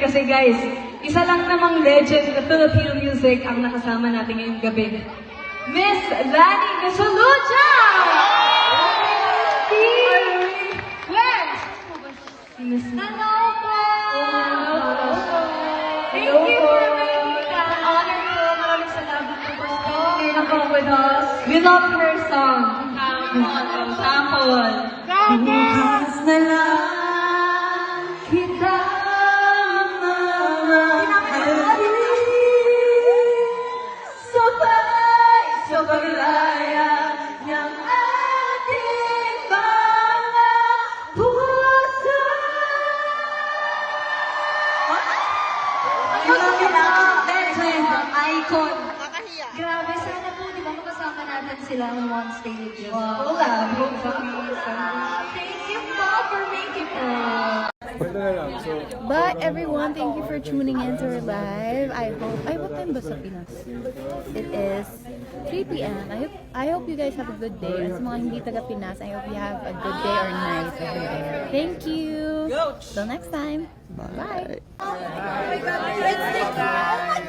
kasi guys, isa lang namang legend ng Filipino music ang nakasama natin ngayong gabi. Miss Lani Gasolucha! Yes! Miss Hello po! Thank Hello you po. for making me an honor po. Maraming salamat po po. Here na po with us. We love her song. Sample. Bukas na lang kita mamahalin. Sabay sa paglaya ng ating mga puso. Legend, icon. Grabe, sana po, di ba makasama natin sila on one stage. Wow, love. Thank you po for making po. But everyone, thank you for tuning in to our live. What time ba sa Pinas? It is 3 p.m. I hope you guys have a good day. At sa mga hindi taga Pinas, I hope you have a good day or night over there. Thank you. Till next time. Bye. Oh my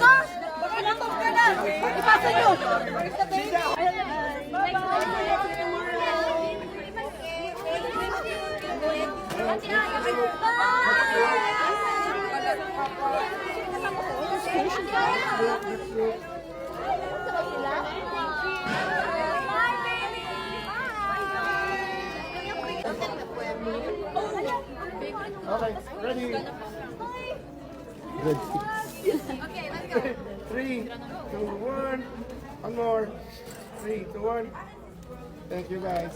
gosh! Pinatong ka na! Ipasa nyo! Okay, ready? Good. Okay, let's go. 3, 2, 1. One more. 3, 2, 1. Thank you guys.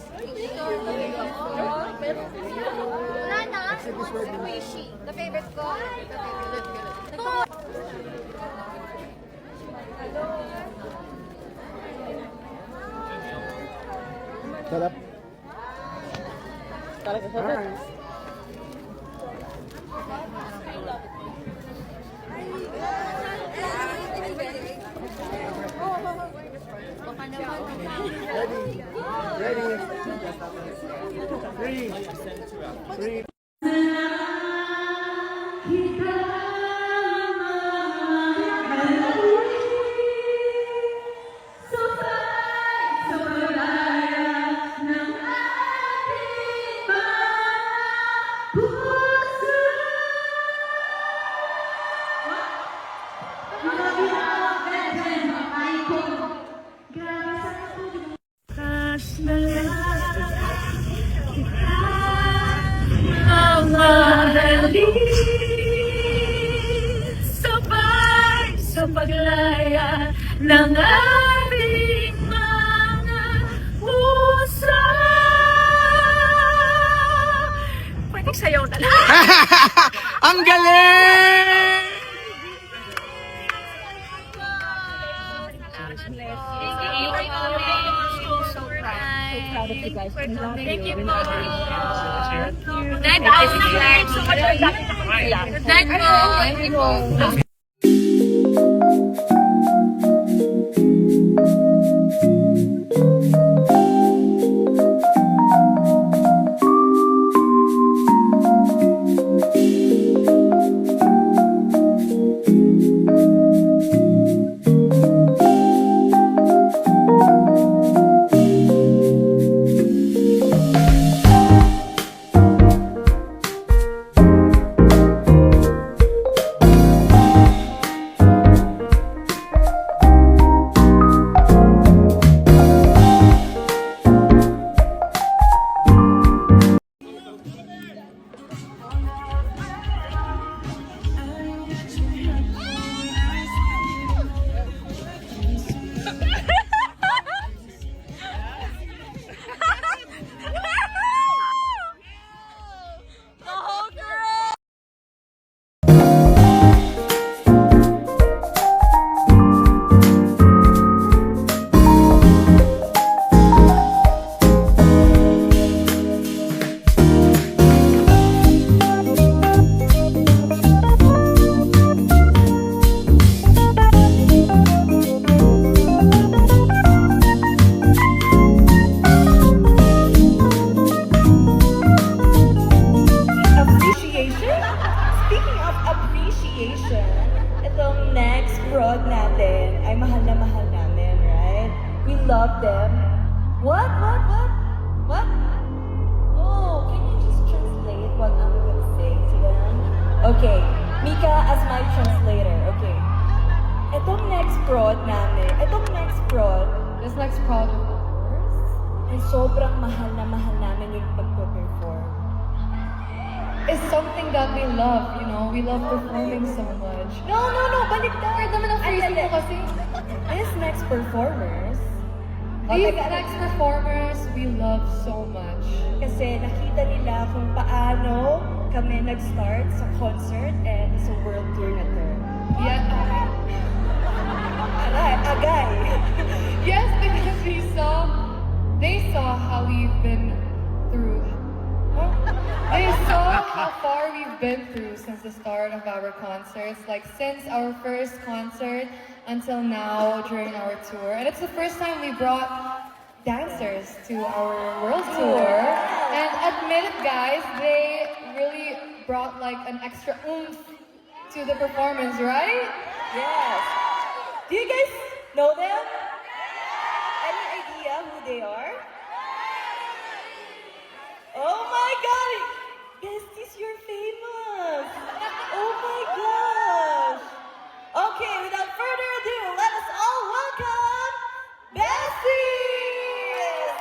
Nana, squishy. The favorite ko. Sarap. Alright. Ready? Ready? 3, 3. Sabay sa paglaya ng ating mga puso. Pwede sayaw na lang. Ang galing! Thank you po. Thank you. prod natin ay mahal na mahal namin, right? We love them. What? Oh, can you just translate what I'm gonna say to them? Okay, Mika as my translator, okay. Itong next prod, This next prod of ours. ay sobrang mahal na mahal namin yung pagpe-perform. Is something that we love, you know? We love performing so much. No, baliktad. Weird naman ang phrasing Andali. ko kasi. These next performers, These next performers, we love so much. kasi nakita nila kung paano kami nag-start sa concert and sa world tour na to. Yeah, Agay. yes, because they saw how we've been through. Huh? They saw how far we've been through since the start of our concerts, like since our first concert until now during our tour. And it's the first time we brought dancers to our world tour. And admit it, guys, they really brought like an extra oomph to the performance, right? Yes. Do you guys know them? Any idea who they are? Oh my god! Besties, you're famous! Oh my gosh! Okay, without further ado, let us all welcome Besties!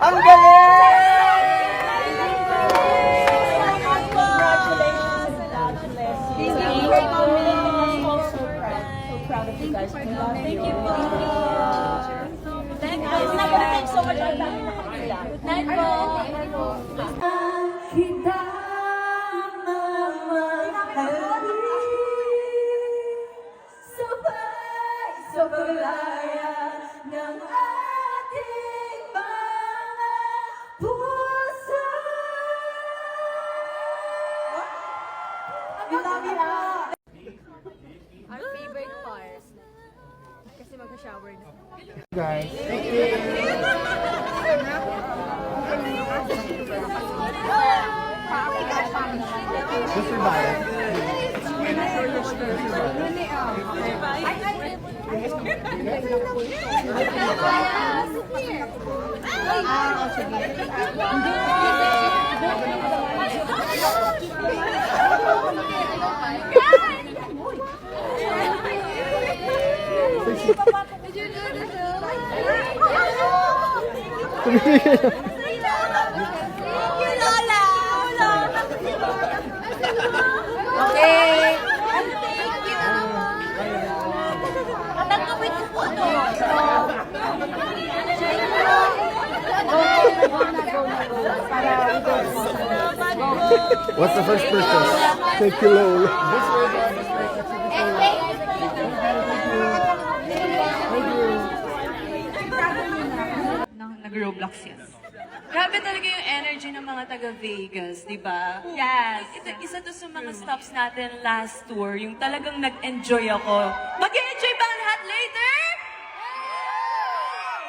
Ang galing! Kita sabay sa paglaya ng ating mga puso. We love you all. Our favorite part. Kasi mag-shower na. Guys. Mr. Bayan. Ay, Ah, sige. Okay. Tanggapin ko po to. What's the first purchase? Thank you, Lola. Nag-Roblox yan. Grabe talaga yung energy ng mga taga-Vegas, di ba? Yes. Isa to sa mga stops natin last tour, yung talagang nag-enjoy ako. Mag-enjoy ba ang lahat later?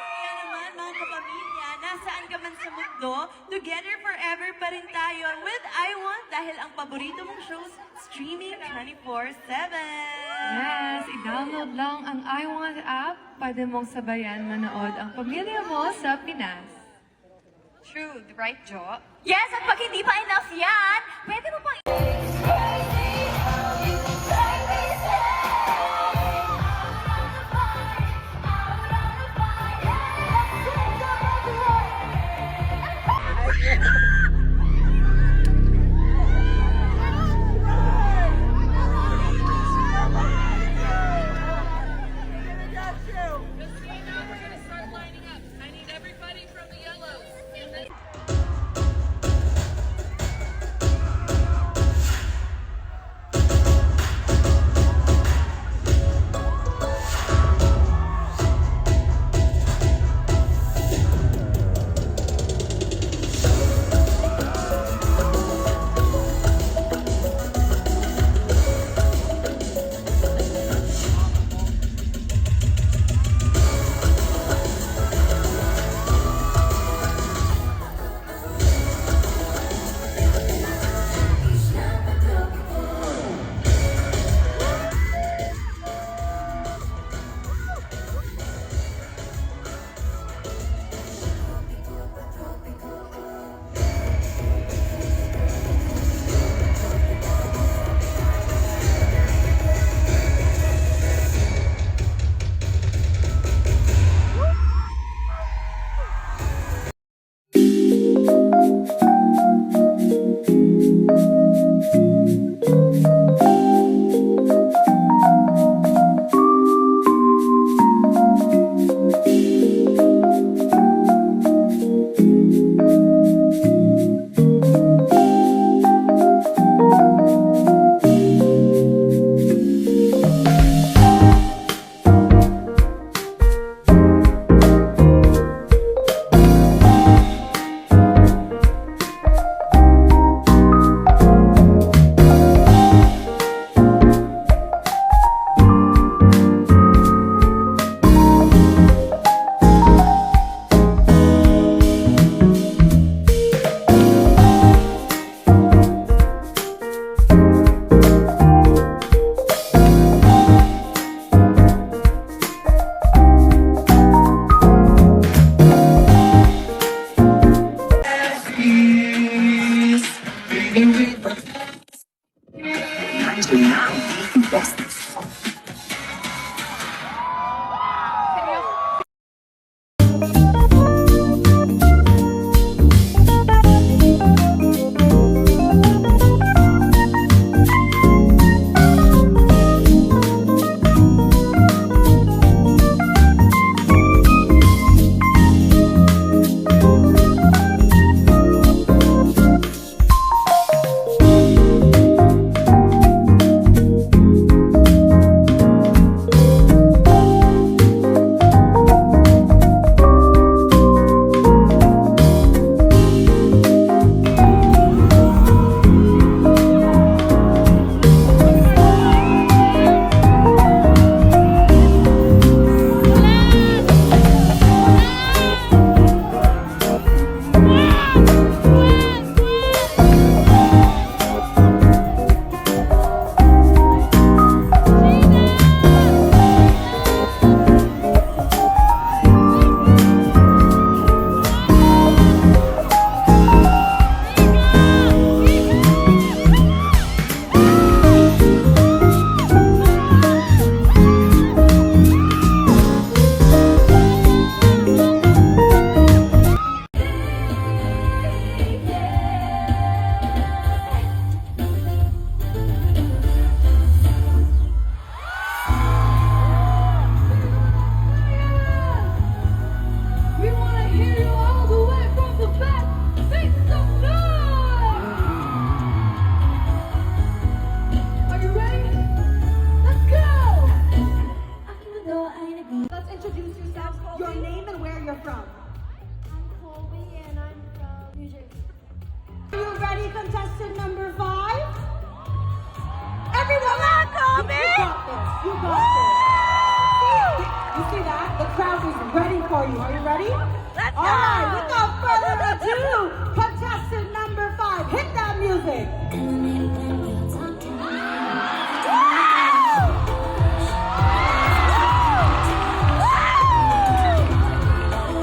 Kaya naman, mga kapamilya, nasaan ka man sa mundo, together forever pa rin tayo with I Want dahil ang paborito mong shows streaming 24/7. Yes, i-download lang ang I Want app. Pwede mong sabayan manood ang pamilya mo sa Pinas. True, right, Jo? Yes, at pag hindi pa enough yan, pwede mo pang You got this. See, you see that? The crowd is ready for you. Are you ready? Let's All go. right, without further ado, contestant number 5, hit that music.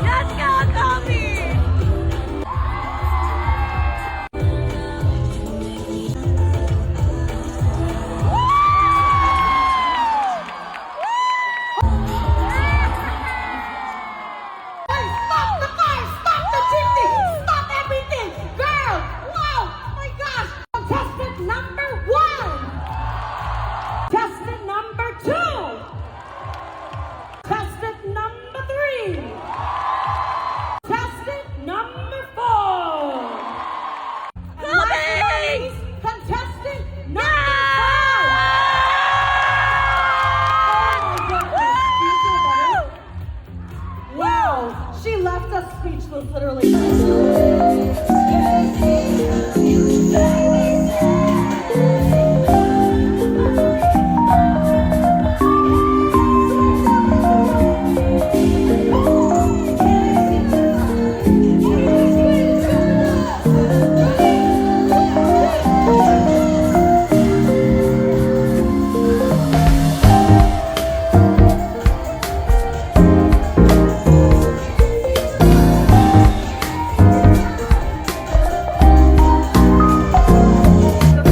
Let's go, Kobe! Hey, stop the car! Stop the chimney! Stop everything! Girl! Wow! My gosh! Contestant number 1! Contestant number 2! Contestant number 3! Contestant number 4! Kobe! Contestant number 5! Wow, she left us speechless, literally.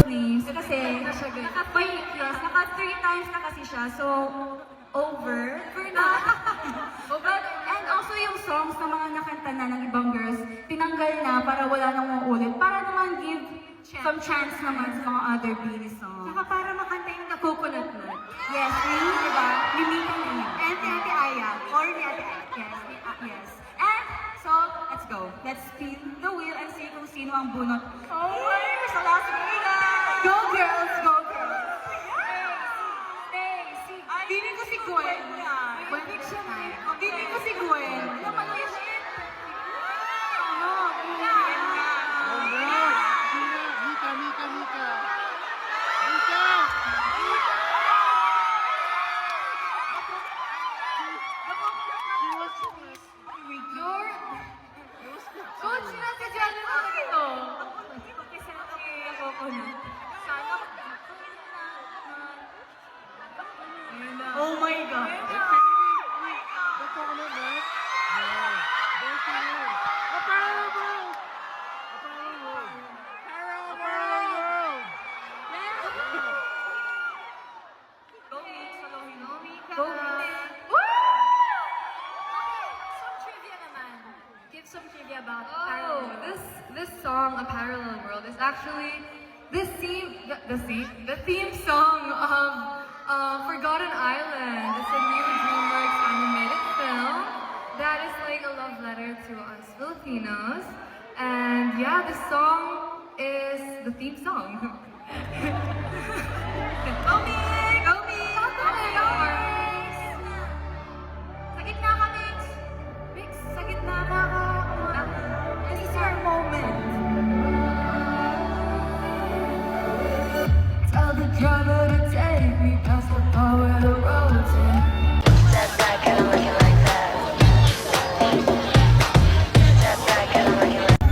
Please, kasi naka 3 times na kasi siya, so over for now. But, and also yung songs na mga nakanta na ng ibang girls, tinanggal na para wala nang uulit, para naman give some chance naman sa mga other Beanie songs. Saka para makanta yung na Coconut Nut. Yes, really, diba? Limitan na yun. And ni Ate Aya, or ni Ate Aya. Yes, yes. And, so, let's go. Let's spin the wheel and see kung sino ang bunot. Sa last week! Go girls! Go girls! Stay! Feeling ko si Gwen. Gwen siya na. Feeling ko si Gwen. Ano man yung shit? Coach, sinasadya niyo ko ito. Oh my God! Go Give some trivia about Parallel World. This song, A Parallel World, is actually the theme song of Forgotten Island. It's a new DreamWorks animated film that is like a love letter to us Filipinos. And yeah, this song is the theme song. Go me! Go me! Sa gitna ka, Mix! Mix, sa gitna ka! This is your moment! Tell the driver to take me past the part where the roads end. That's not kinda looking like that. That's not kinda looking like that.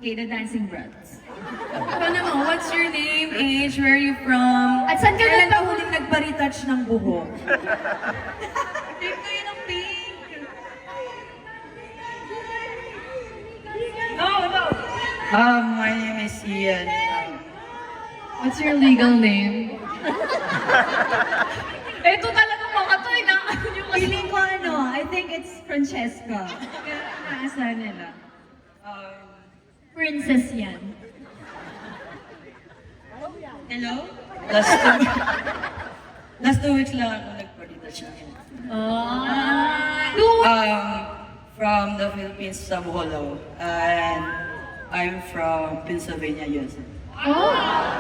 Okay, the Dancing Brats. Ikaw naman, what's your name, age, where are you from? At saan ka Kailan ka nagpa- huling nagpa-retouch ng buhok? Tape ko yun ang pink. My name is Ian. What's your legal name? Ito talagang mga to, inaano nyo kasi. Feeling ko I think it's Francesca. Naasa nila. Princess yan. Hello? Last 2 weeks lang ako nagpa-retouch ng from the Philippines sa Bohol. And I'm from Pennsylvania, USA. Oh!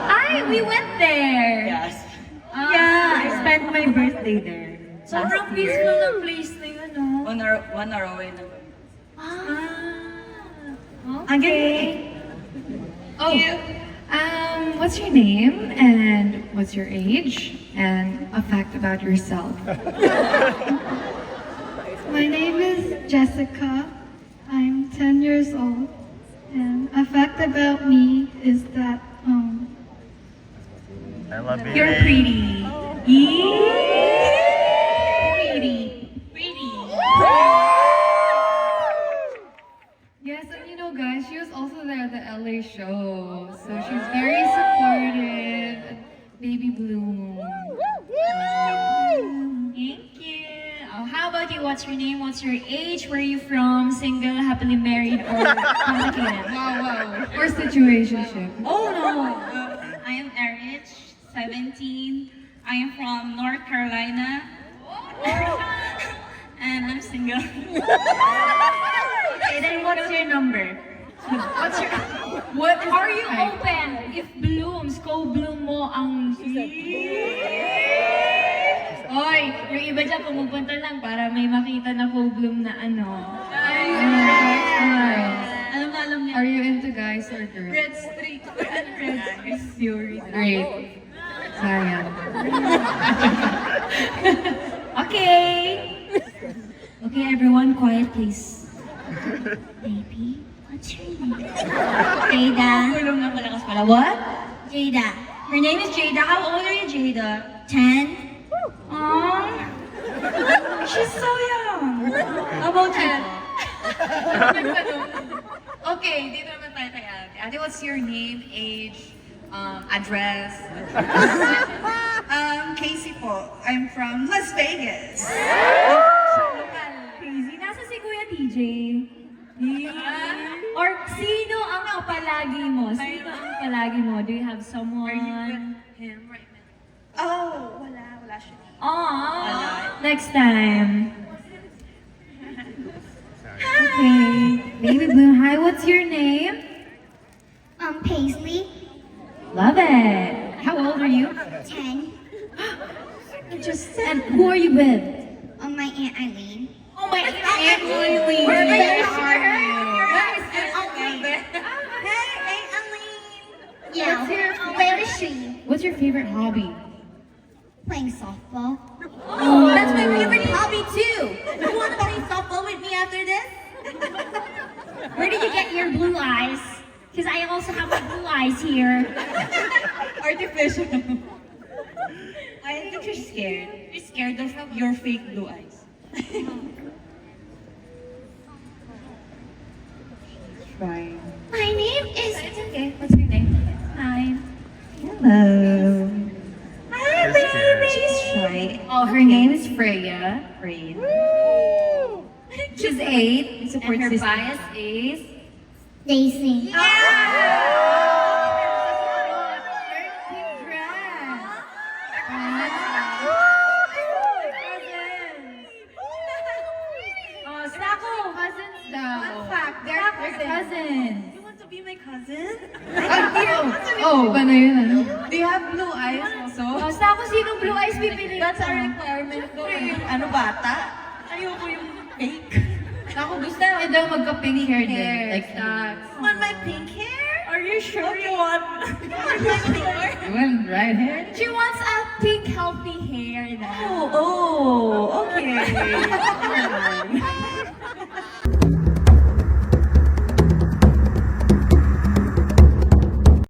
Ay, we went there! Yes. Yeah, I spent my birthday there. Sobrang peaceful na place na yun, no? 1 hour away na kami. Okay. Oh, what's your name and what's your age and a fact about yourself? My name is Jessica. I'm 10 years old. And a fact about me is that I love you. You're pretty. Pretty. Yes, and you know, guys, she was also there at the LA show, so she's very supportive. Baby Bloom. Thank you. Oh, how about you? What's your name? What's your age? Where are you from? Single, happily married, or complicated? Wow. Or situationship. Oh no! I am Erich, 17. I am from North Carolina. And I'm single. Okay, then what's your number? What are you open if blooms, co-bloom mo ang... Oy, yung iba dyan pumupunta lang para may makita na co-bloom na ano. Alam niya. Are you into guys or girls? Red Street. Red Street. Great. Sayang. Okay. Okay, everyone, quiet please. Baby, what's your name? Jada. Tulong na malakas pala. What? Jada. Her name is Jada. How old are you, Jada? 10. Aww. She's so young. How about you? Okay, dito naman tayo kay Ate. Ate, what's your name, age, address? Casey po. I'm from Las Vegas. Crazy. Nasa si Kuya DJ. Or sino ang kapalagi mo? Sino ang palagi mo? Do you have someone? Him right now. Oh, wala siya. Aww. Next time. Okay. Baby Bloom, hi, what's your name? Paisley, Love it. How old are you? 10. Interesting. And who are you with? My Aunt Eileen. Oh my Aunt Eileen. Where is Hey, Eileen! Yeah, where is she? What's your favorite hobby? Playing softball. Oh, that's my favorite hobby too! You wanna play softball with me after this? Where did you get your blue eyes? Because I also have my blue eyes here. Artificial. I think you're scared. You're scared of your fake blue eyes. Trying. My name is. It's okay. What's your name? Hi. Hello. Hi, Just baby. She's shy. Oh, her name is Freya. She's 8. Support And her system. bias is... Daisy. Oh, Snako! Cousins daw. Fun fact, they're cousins. You want to be my cousin? Paano yun, ano? Do you have blue eyes also? Oh, Snako, sinong blue eyes pipili? That's a requirement ko. Ano bata? Ayoko yung fake. Ako gusto niya daw magka-pink hair din. Like that. You want my pink hair? Are you sure you want my pink hair? You want red hair? She wants a pink, healthy hair now. Oh, okay.